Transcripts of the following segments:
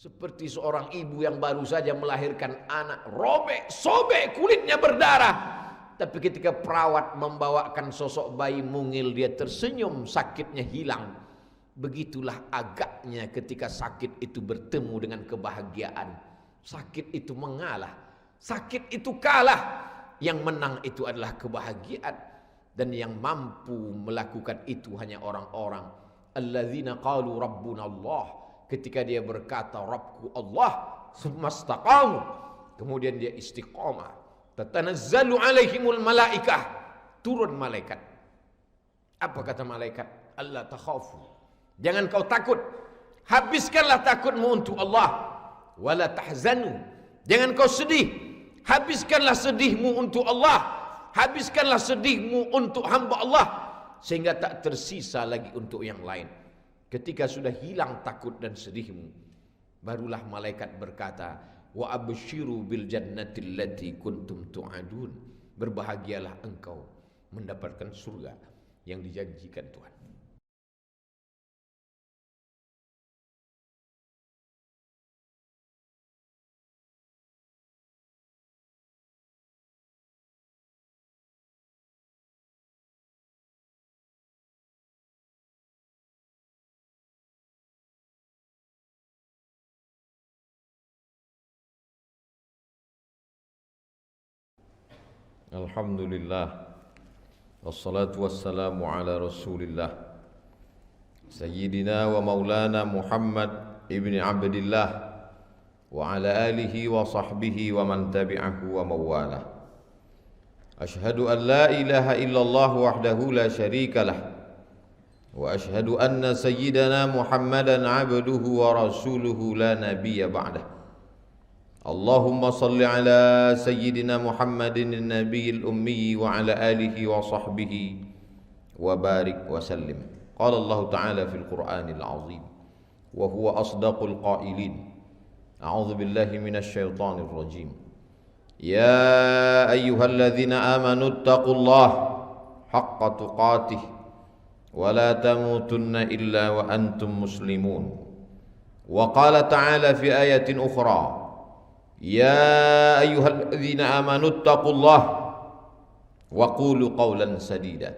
Seperti seorang ibu yang baru saja melahirkan anak, robek, sobek, kulitnya berdarah. Tapi ketika perawat membawakan sosok bayi mungil, dia tersenyum, sakitnya hilang. Begitulah agaknya ketika sakit itu bertemu dengan kebahagiaan. Sakit itu mengalah, sakit itu kalah. Yang menang itu adalah kebahagiaan. Dan yang mampu melakukan itu hanya orang-orang alladzina qalu rabbuna Allah. Ketika dia berkata Rabbku Allah, sumastaqamu, kemudian dia istiqamah, tatanazzalu alaihimul malaikah, turun malaikat. Apa kata malaikat? Allah takhafu, jangan kau takut, habiskanlah takutmu untuk Allah. Wala tahzanu, jangan kau sedih, habiskanlah sedihmu untuk Allah. Habiskanlah sedihmu untuk hamba Allah, sehingga tak tersisa lagi untuk yang lain. Ketika sudah hilang takut dan sedihmu, barulah malaikat berkata, wa absyiru bil jannati allati kuntum tu'adun, berbahagialah engkau mendapatkan surga yang dijanjikan Tuhan. Alhamdulillah, wassalatu wassalamu ala rasulillah Sayyidina wa maulana Muhammad ibni Abdillah wa ala alihi wa sahbihi wa man tabi'ahu wa mawalah. Ashhadu an la ilaha illallah wahdahu la syarika lah, wa ashhadu anna sayyidana Muhammadan abduhu wa rasuluhu la nabiyya ba'dah. Allahumma salli ala sayyidina Muhammadin nabiyil ummi wa ala alihi wa sahbihi wa barik wa sallim. Qala Allah Ta'ala fil Qur'anil azim wa huwa asdaqul qailin. A'udzu billahi minasy syaithanir rajim. Ya ayyuhalladzina amanu taqullaha haqqa tuqatih wa la tamutunna illa wa antum muslimun. Wa qala ta'ala fi ayatin ukhra, ya ayyuhalladzina amanu taqullaha wa qulu qawlan sadida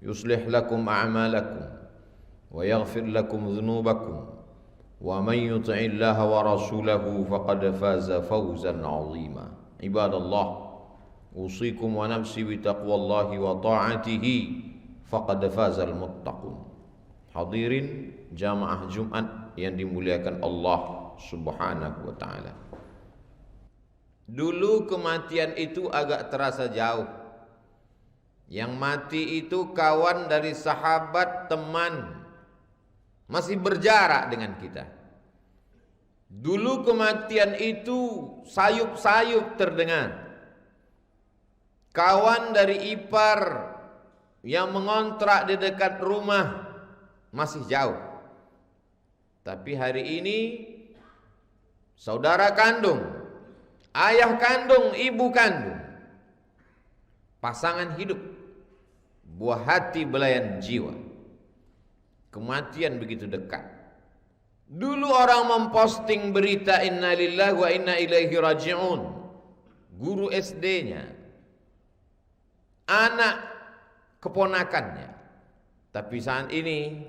yuslih lakum a'malakum wa yaghfir lakum dhunubakum wa man yuti'illaha wa rasulahu faqad faza fawzan 'azima. Ibadallah, usikum wa nafsi bi taqwallahi wa ta'atihi faqad fazal muttaqun. Hadirin jamaah Jumat yang dimuliakan Allah Subhanahu wa taala. Dulu kematian itu agak terasa jauh. Yang mati itu kawan dari sahabat, teman, masih berjarak dengan kita. Dulu kematian itu sayup-sayup terdengar. Kawan dari ipar yang mengontrak di dekat rumah masih jauh. Tapi hari ini saudara kandung, ayah kandung, ibu kandung, pasangan hidup, buah hati belayan jiwa. Kematian begitu dekat. Dulu orang memposting berita inna lillahi wa inna ilaihi raji'un, guru SD-nya, anak keponakannya. Tapi saat ini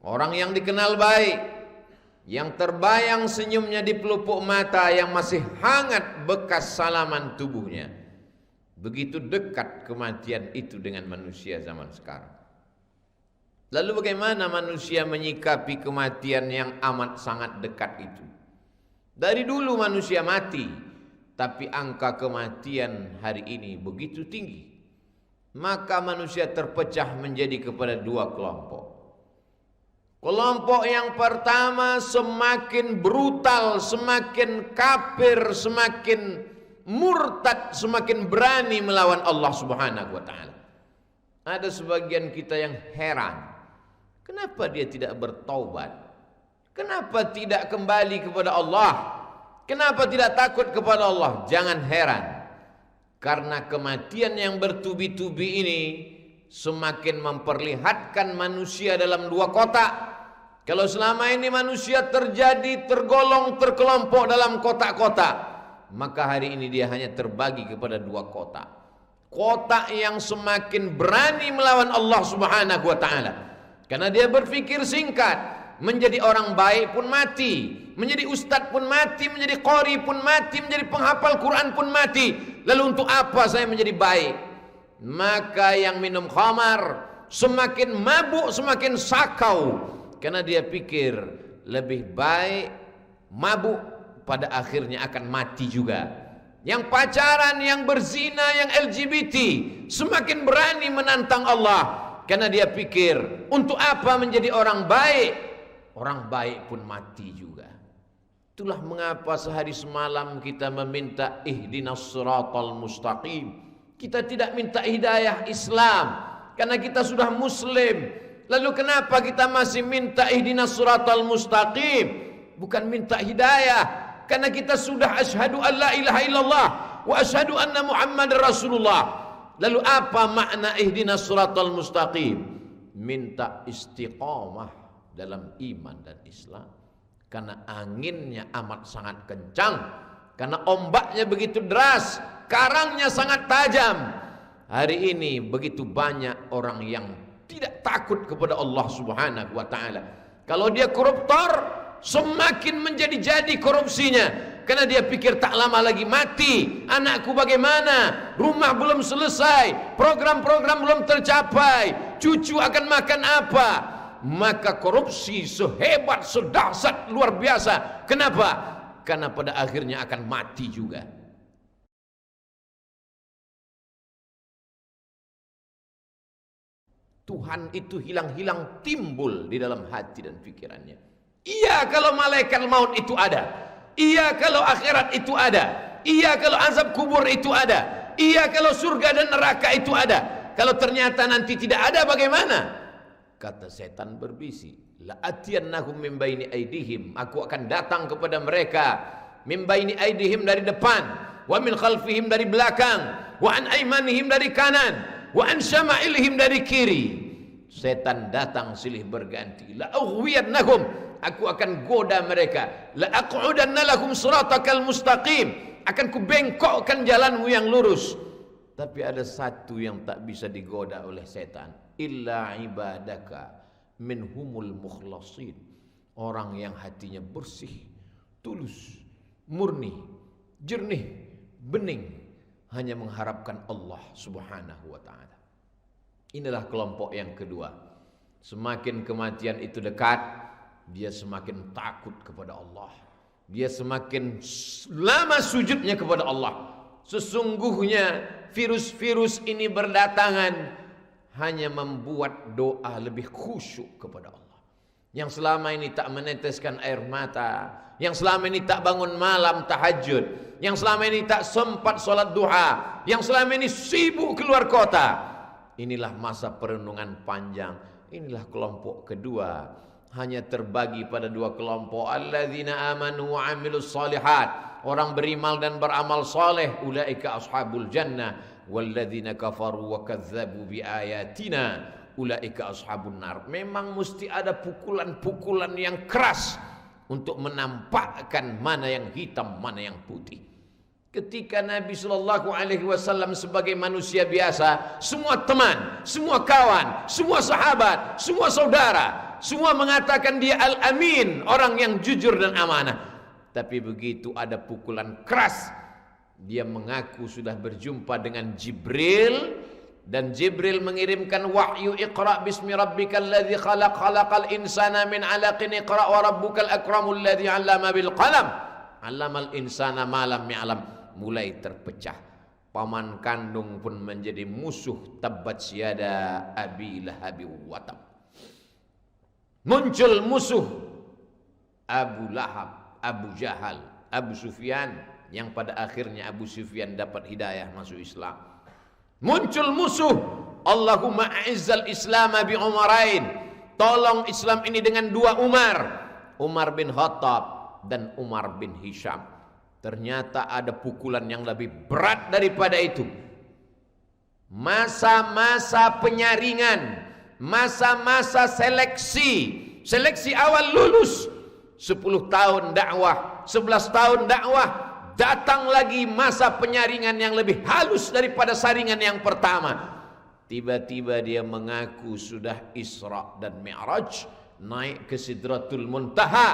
orang yang dikenal baik, yang terbayang senyumnya di pelupuk mata, yang masih hangat bekas salaman tubuhnya, begitu dekat kematian itu dengan manusia zaman sekarang. Lalu bagaimana manusia menyikapi kematian yang amat sangat dekat itu? Dari dulu manusia mati, tapi angka kematian hari ini begitu tinggi. Maka manusia terpecah menjadi kepada dua kelompok. Kelompok yang pertama semakin brutal, semakin kafir, semakin murtad, semakin berani melawan Allah Subhanahu wa taala. Ada sebagian kita yang heran, kenapa dia tidak bertaubat? Kenapa tidak kembali kepada Allah? Kenapa tidak takut kepada Allah? Jangan heran, karena kematian yang bertubi-tubi ini semakin memperlihatkan manusia dalam dua kotak. Kalau selama ini manusia tergolong, terkelompok dalam kotak-kotak, maka hari ini dia hanya terbagi kepada 2 kotak. Kotak yang semakin berani melawan Allah Subhanahu wa ta'ala, karena dia berpikir singkat, menjadi orang baik pun mati, menjadi ustadz pun mati, menjadi qori pun mati, menjadi penghafal Quran pun mati. Lalu untuk apa saya menjadi baik? Maka yang minum khamar semakin mabuk, semakin sakau, karena dia pikir lebih baik mabuk, pada akhirnya akan mati juga. Yang pacaran, yang berzina, yang LGBT semakin berani menantang Allah, karena dia pikir untuk apa menjadi orang baik? Orang baik pun mati juga. Itulah mengapa sehari semalam kita meminta ihdinas siratal mustaqim. Kita tidak minta hidayah Islam karena kita sudah muslim. Lalu kenapa kita masih minta ihdinas siratal mustaqim? Bukan minta hidayah, karena kita sudah asyhadu an la ilaha illallah wa asyhadu anna Muhammadar Rasulullah. Lalu apa makna ihdinas siratal mustaqim? Minta istiqamah dalam iman dan Islam. Karena anginnya amat sangat kencang, karena ombaknya begitu deras, karangnya sangat tajam. Hari ini begitu banyak orang yang tidak takut kepada Allah Subhanahu wa ta'ala. Kalau dia koruptor, semakin menjadi-jadi korupsinya, karena dia pikir tak lama lagi mati. Anakku bagaimana? Rumah belum selesai, program-program belum tercapai, cucu akan makan apa? Maka korupsi sehebat, sedahsyat, luar biasa. Kenapa? Karena pada akhirnya akan mati juga. Tuhan itu hilang-hilang timbul di dalam hati dan pikirannya. Iya kalau malaikat maut itu ada. Iya kalau akhirat itu ada. Iya kalau azab kubur itu ada. Iya kalau surga dan neraka itu ada. Kalau ternyata nanti tidak ada, bagaimana? Kata setan berbisi, la atiyannahum min baini aidihim, aku akan datang kepada mereka, min baini aidihim dari depan, wa min khalfihim dari belakang, wa an aimanihim dari kanan, wa an syama'ilihim dari kiri. Setan datang silih berganti. La ughwiyannahum, aku akan goda mereka. La aq'udanna lahum siratakal mustaqim, akan kubengkokkan jalanmu yang lurus. Tapi ada satu yang tak bisa digoda oleh setan, illa ibadaka minhumul mukhlasin, orang yang hatinya bersih, tulus, murni, jernih, bening, hanya mengharapkan Allah Subhanahu wa ta'ala. Inilah kelompok yang kedua. Semakin kematian itu dekat, dia semakin takut kepada Allah. Dia semakin lama sujudnya kepada Allah. Sesungguhnya virus-virus ini berdatangan hanya membuat doa lebih khusyuk kepada Allah. Yang selama ini tak meneteskan air mata, yang selama ini tak bangun malam tahajud, yang selama ini tak sempat sholat duha, yang selama ini sibuk keluar kota. Inilah masa perenungan panjang. Inilah kelompok kedua, hanya terbagi pada 2 kelompok. Alladzina amanu wa amilus shalihat, orang beriman dan beramal saleh, ulaika ashabul jannah. Walladzina kafaru wa kadzdzabu biayatina, ulaika ashabun nar. Memang mesti ada pukulan-pukulan yang keras untuk menampakkan mana yang hitam, mana yang putih. Ketika Nabi SAW sebagai manusia biasa, semua teman, semua kawan, semua sahabat, semua saudara, semua mengatakan dia Al-Amin, orang yang jujur dan amanah. Tapi begitu ada pukulan keras, dia mengaku sudah berjumpa dengan Jibril, dan Jibril mengirimkan wahyu, Iqra bismi rabbikal ladzi khalaq, khalaqal insana min 'alaqin, Iqra wa rabbukal akramul ladzi 'allama bil qalam, 'allamal insana ma lam ya'lam. Mulai terpecah. Paman kandung pun menjadi musuh, tabbat syada abi lahabi wa tab. Muncul musuh Abu Lahab, Abu Jahal, Abu Sufyan, yang pada akhirnya Abu Sufyan dapat hidayah masuk Islam. Muncul musuh, Allahumma a'izzal Islam bi Umarain, tolong Islam ini dengan 2 Umar, Umar bin Khattab dan Umar bin Hisham. Ternyata ada pukulan yang lebih berat daripada itu. Masa-masa penyaringan, masa-masa seleksi, seleksi awal lulus. 10 tahun dakwah, 11 tahun dakwah, datang lagi masa penyaringan yang lebih halus daripada saringan yang pertama. Tiba-tiba dia mengaku sudah Isra dan Mi'raj, naik ke Sidratul Muntaha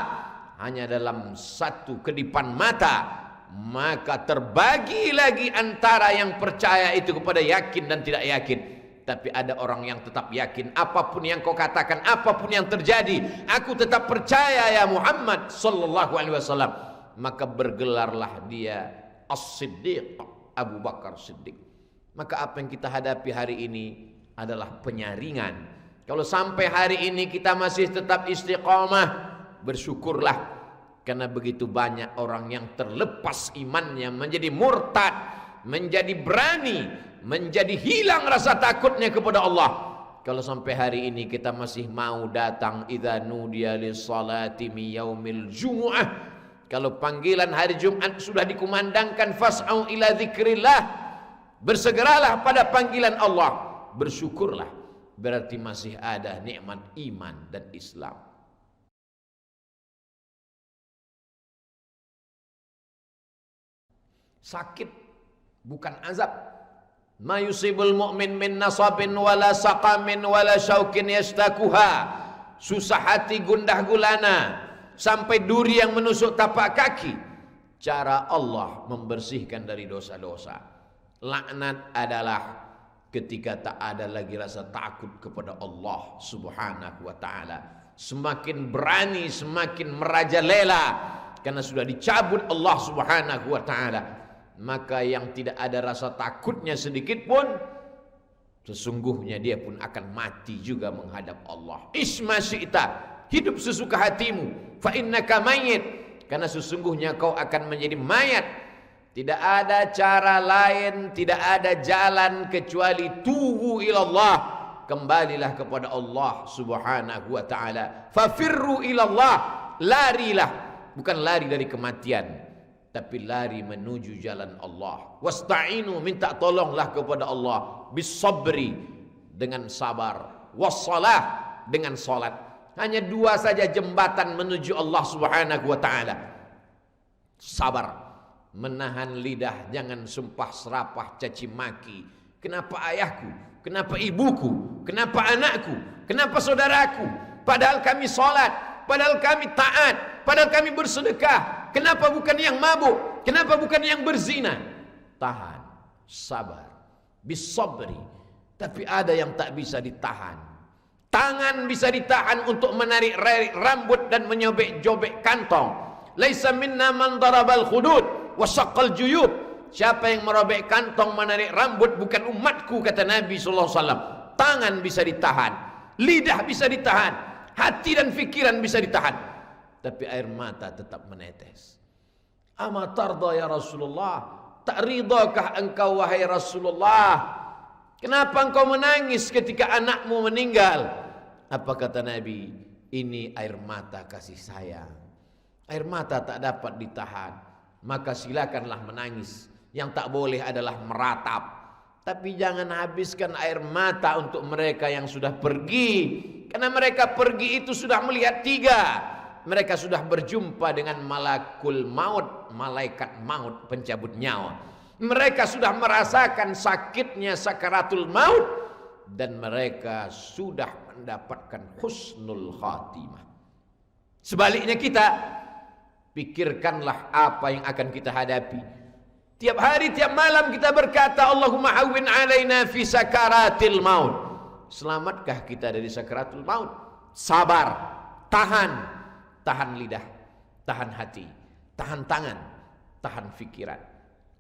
hanya dalam satu kedipan mata. Maka terbagi lagi antara yang percaya itu kepada yakin dan tidak yakin. Tapi ada orang yang tetap yakin, apapun yang kau katakan, apapun yang terjadi, aku tetap percaya ya Muhammad sallallahu alaihi wasallam. Maka bergelarlah dia As-Siddiq, Abu Bakar Siddiq. Maka apa yang kita hadapi hari ini adalah penyaringan. Kalau sampai hari ini kita masih tetap istiqamah, bersyukurlah, karena begitu banyak orang yang terlepas imannya, menjadi murtad, menjadi berani, menjadi hilang rasa takutnya kepada Allah. Kalau sampai hari ini kita masih mau datang idza nudiya lis-salati mi yaumil jumu'ah, kalau panggilan hari Jumat sudah dikumandangkan fas'au ila dzikrillah, bersegeralah pada panggilan Allah, bersyukurlah, berarti masih ada nikmat iman dan Islam. Sakit bukan azab. Ma yusibul mu'min min nasabin wala saqamin wala syaukin yastakuha. Susah hati, gundah gulana, sampai duri yang menusuk tapak kaki. Cara Allah membersihkan dari dosa-dosa. Laknat adalah ketika tak ada lagi rasa takut kepada Allah subhanahu wa ta'ala. Semakin berani, semakin merajalela, karena sudah dicabut Allah subhanahu wa ta'ala. Maka yang tidak ada rasa takutnya sedikit pun, sesungguhnya dia pun akan mati juga menghadap Allah. Isma syi'ta, hidup sesuka hatimu, fa innaka mayyit, karena sesungguhnya kau akan menjadi mayat. Tidak ada cara lain, tidak ada jalan kecuali tubu ilallah, kembalilah kepada Allah subhanahu wa ta'ala. Fafirru ilallah, larilah, bukan lari dari kematian, tapi lari menuju jalan Allah. Wasta'inu, minta tolonglah kepada Allah, bisabri, dengan sabar, wassalah, dengan salat. Hanya dua saja jembatan menuju Allah subhanahu wa ta'ala. Sabar, menahan lidah, jangan sumpah serapah caci maki. Kenapa ayahku? Kenapa ibuku? Kenapa anakku? Kenapa saudaraku? Padahal kami salat, padahal kami taat, padahal kami bersedekah. Kenapa bukan yang mabuk? Kenapa bukan yang berzina? Tahan, sabar, bisabri. Tapi ada yang tak bisa ditahan. Tangan bisa ditahan untuk menarik rambut dan menyobek-jobek kantong. Laisa minna man darabal khudud wa syaqqal juyub. Siapa yang merobek kantong, menarik rambut, bukan umatku, kata Nabi sallallahu alaihi wasallam. Tangan bisa ditahan, lidah bisa ditahan, hati dan fikiran bisa ditahan, tapi air mata tetap menetes. Ama tarda ya Rasulullah, tak ridakah engkau wahai Rasulullah? Kenapa engkau menangis ketika anakmu meninggal? Apa kata Nabi? Ini air mata kasih sayang. Air mata tak dapat ditahan, maka silakanlah menangis. Yang tak boleh adalah meratap. Tapi jangan habiskan air mata untuk mereka yang sudah pergi, karena mereka pergi itu sudah melihat tiga. Mereka sudah berjumpa dengan malakul maut, malaikat maut, pencabut nyawa. Mereka sudah merasakan sakitnya sakaratul maut, dan mereka sudah mendapatkan husnul khatimah. Sebaliknya kita, pikirkanlah apa yang akan kita hadapi. Tiap hari, tiap malam kita berkata, Allahumma hawwin alaina fi sakaratil maut. Selamatkah kita dari sakaratul maut? Sabar, tahan. Tahan lidah, tahan hati, tahan tangan, tahan fikiran.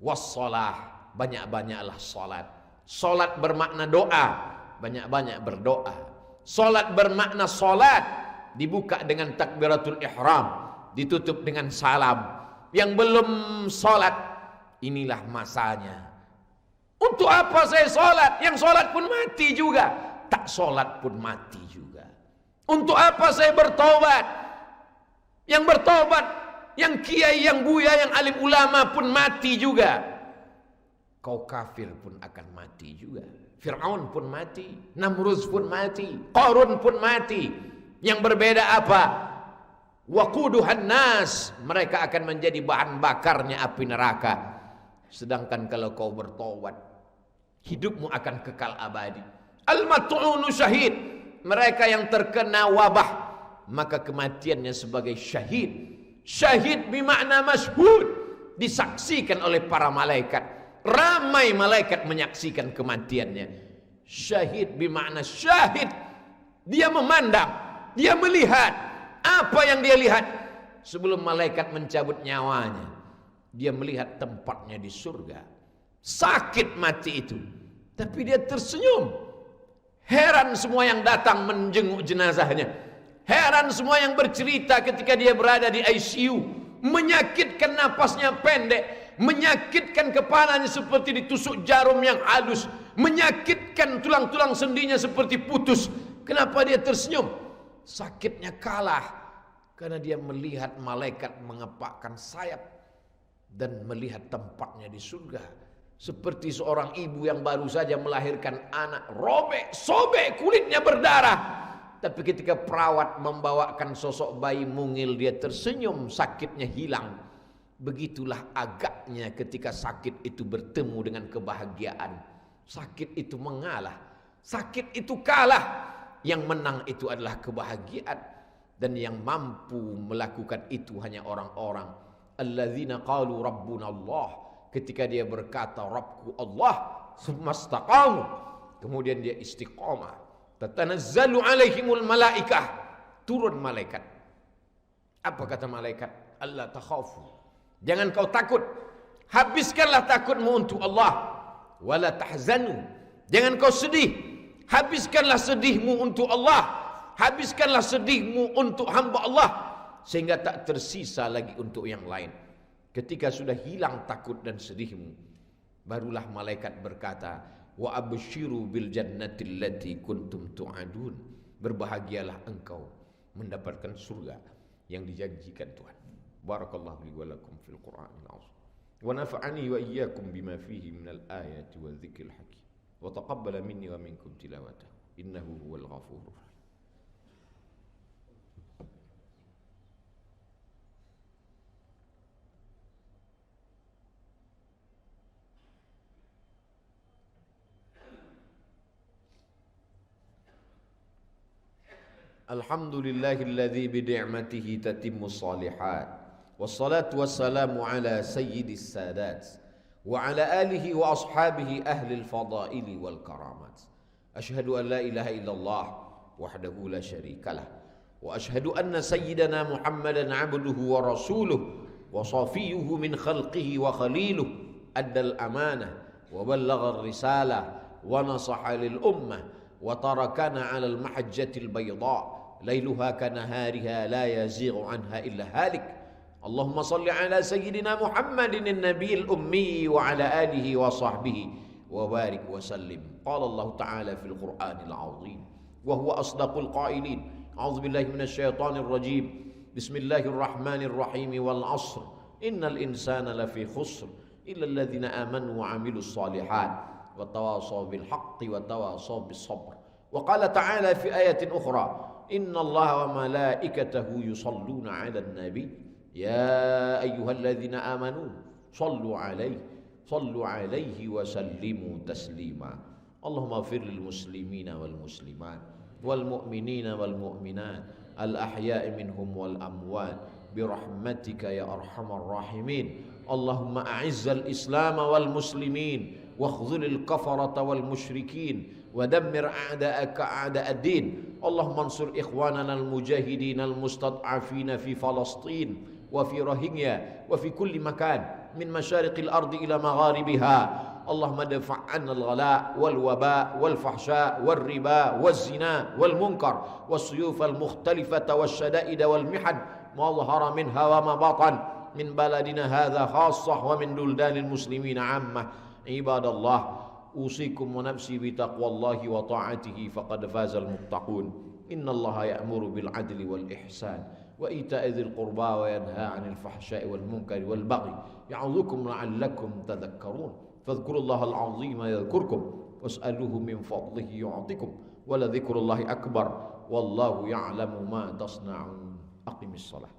Wassalah, banyak-banyaklah salat. Salat bermakna doa, banyak-banyak berdoa. Salat bermakna salat, dibuka dengan takbiratul ihram, ditutup dengan salam. Yang belum salat, inilah masanya. Untuk apa saya salat? Yang salat pun mati juga. Tak salat pun mati juga. Untuk apa saya bertobat? Yang bertobat, yang kiai, yang buya, yang alim ulama pun mati juga. Kau kafir pun akan mati juga. Fir'aun pun mati, Namrud pun mati, Qarun pun mati. Yang berbeda apa? Waquduhan nas, mereka akan menjadi bahan bakarnya api neraka. Sedangkan kalau kau bertobat, hidupmu akan kekal abadi. Al-mat'unu syahid, mereka yang terkena wabah, maka kematiannya sebagai syahid. Syahid bermakna masyhud, disaksikan oleh para malaikat. Ramai malaikat menyaksikan kematiannya. Syahid bermakna syahid, dia memandang, dia melihat. Apa yang dia lihat? Sebelum malaikat mencabut nyawanya, dia melihat tempatnya di surga. Sakit mati itu, tapi dia tersenyum. Heran semua yang datang menjenguk jenazahnya. Heran semua yang bercerita ketika dia berada di ICU. Menyakitkan napasnya pendek, menyakitkan kepalanya seperti ditusuk jarum yang halus, menyakitkan tulang-tulang sendinya seperti putus. Kenapa dia tersenyum? Sakitnya kalah karena dia melihat malaikat mengepakkan sayap dan melihat tempatnya di surga. Seperti seorang ibu yang baru saja melahirkan anak, robek, sobek, kulitnya berdarah. Tapi ketika perawat membawakan sosok bayi mungil, dia tersenyum, sakitnya hilang. Begitulah agaknya ketika sakit itu bertemu dengan kebahagiaan. Sakit itu mengalah, sakit itu kalah. Yang menang itu adalah kebahagiaan. Dan yang mampu melakukan itu hanya orang-orang alladzina qalu rabbuna Allah. Ketika dia berkata Rabbku Allah, sumastaqamu, kemudian dia istiqamah. Tatanazzalu alaihimul malaikah, turun malaikat. Apa kata malaikat? Allah takhafu, jangan kau takut. Habiskanlah takutmu untuk Allah. Wala tahzanu, jangan kau sedih. Habiskanlah sedihmu untuk Allah. Habiskanlah sedihmu untuk hamba Allah, sehingga tak tersisa lagi untuk yang lain. Ketika sudah hilang takut dan sedihmu, barulah malaikat berkata, wa abshiru bil jannati allati kuntum tu'adun, berbahagialah engkau mendapatkan surga yang dijanjikan Tuhan. Barakallahu li wa lakum fil Qur'anil azim wa nafa'ani wa iyyakum bima fihi minal ayati wa dzikril hakim wa taqabbala minni wa minkum tilawatahu innahu huwal ghafurur rahim. Alhamdulillahilladzi bidi'matihi tatimmus shalihat. Wassalatu wassalamu ala sayyidis sadat wa ala alihi wa ashabihi ahlil fadaili wal karamat. Ashhadu an la ilaha illallah wahdahu la syarikalah wa ashhadu anna sayyidana Muhammadan abduhu wa rasuluh wa safiyuhu min khalqihi wa khaliluh, addal amanah wa ballagha risalah wa nasaha lil ummah wa tarakana 'alal mahajjatil bayda lailuha kanahariha la yazighu anha illa halik. Allahumma salli ala sayyidina Muhammadin an-nabiyil ummi wa ala alihi wa sahbihi wa barik wa sallim. Qala Allah ta'ala fil Qur'anil azim wa huwa asdaqul qailin. A'udzu billahi minasy syaithanir rajim. Bismillahirrahmanir rahim. Wal 'ashr innal insana lafi khusr illa alladhina amanu wa 'amilus shalihat wa tawasaw bil haqqi wa tawasaw bis sabr. Wa qala ta'ala fi ayatin ukhra, inna allaha wa malaikatahu yusalluna 'alan nabi ya ayyuhalladzina amanu sallu 'alaihi wa sallimu taslima. Allahumma ighfir lil muslimina wal muslimat wal mu'minina wal mu'minat al ahya'i minhum wal amwat birahmatika ya arhamar rahimin. Allahumma a'izzal islam wal muslimin wakhzulil kafarata wal musyrikin ودمر أعداءك أعداء الدين. اللهم انصر إخواننا المجاهدين المستضعفين في فلسطين وفي روهينيا وفي كل مكان من مشارق الأرض إلى مغاربها. اللهم ادفع عنا الغلاء والوباء والفحشاء والربا والزنا والمنكر والسيوف المختلفة والشدائد والمحن ما ظهر منها وما بطن من بلدنا هذا خاصة ومن بلدان المسلمين عامة. عباد الله أوصيكم ونفسي بتقوى الله وطاعته فقد فاز المتقون. إن الله يأمر بالعدل والإحسان وإيتاء ذي القربى وينهى عن الفحشاء والمنكر والبغي يعظكم لعلكم تذكرون. فاذكروا الله العظيم يذكركم واسألوه من فضله يعطكم ولذكر الله أكبر wallahu ya'lamu ma tasna'un. Aqimis shalah.